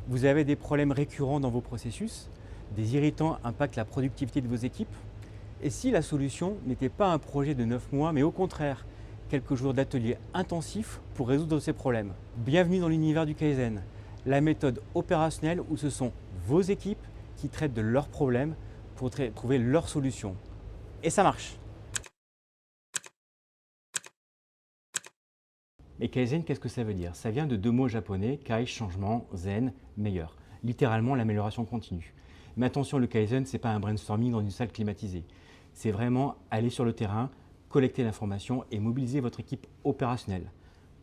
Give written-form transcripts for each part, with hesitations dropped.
Vous avez des problèmes récurrents dans vos processus? Des irritants impactent la productivité de vos équipes? Et si la solution n'était pas un projet de 9 mois, mais au contraire, quelques jours d'atelier intensif pour résoudre ces problèmes? Bienvenue dans l'univers du Kaizen, la méthode opérationnelle où ce sont vos équipes qui traitent de leurs problèmes pour trouver leurs solutions. Et ça marche! Mais Kaizen, qu'est-ce que ça veut dire? Ça vient de deux mots japonais, Kai, changement, Zen, meilleur. Littéralement, l'amélioration continue. Mais attention, le Kaizen, ce n'est pas un brainstorming dans une salle climatisée. C'est vraiment aller sur le terrain, collecter l'information et mobiliser votre équipe opérationnelle.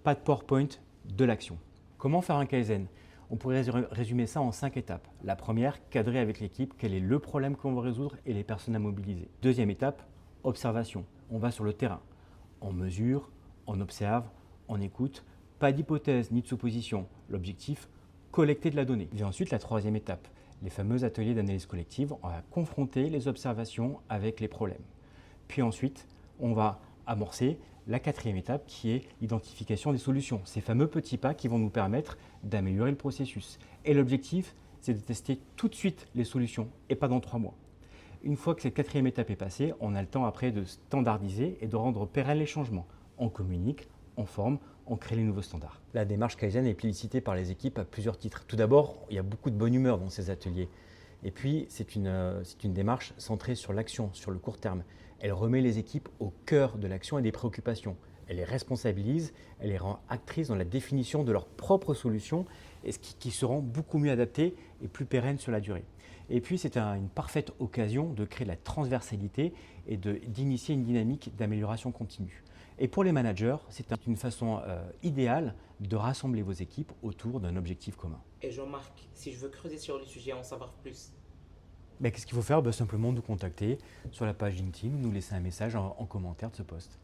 Pas de PowerPoint, de l'action. Comment faire un Kaizen? On pourrait résumer ça en 5 étapes. La première, cadrer avec l'équipe quel est le problème qu'on veut résoudre et les personnes à mobiliser. Deuxième étape, observation. On va sur le terrain. On mesure, on observe, on écoute, pas d'hypothèse ni de supposition. L'objectif, collecter de la donnée. Vient ensuite la troisième étape, les fameux ateliers d'analyse collective. On va confronter les observations avec les problèmes. Puis ensuite, on va amorcer la quatrième étape qui est l'identification des solutions. Ces fameux petits pas qui vont nous permettre d'améliorer le processus. Et l'objectif, c'est de tester tout de suite les solutions et pas dans 3 mois. Une fois que cette quatrième étape est passée, on a le temps après de standardiser et de rendre pérennes les changements. On communique, on forme, on crée les nouveaux standards. La démarche Kaizen est plébiscitée par les équipes à plusieurs titres. Tout d'abord, il y a beaucoup de bonne humeur dans ces ateliers. Et puis, c'est une démarche centrée sur l'action, sur le court terme. Elle remet les équipes au cœur de l'action et des préoccupations. Elle les responsabilise, elle les rend actrices dans la définition de leurs propres solutions, et qui seront beaucoup mieux adaptées et plus pérennes sur la durée. Et puis, c'est une parfaite occasion de créer de la transversalité et d'initier une dynamique d'amélioration continue. Et pour les managers, c'est une façon idéale de rassembler vos équipes autour d'un objectif commun. Et Jean-Marc, si je veux creuser sur le sujet et en savoir plus, Qu'est-ce qu'il faut faire? Simplement nous contacter sur la page LinkedIn ou nous laisser un message en commentaire de ce post.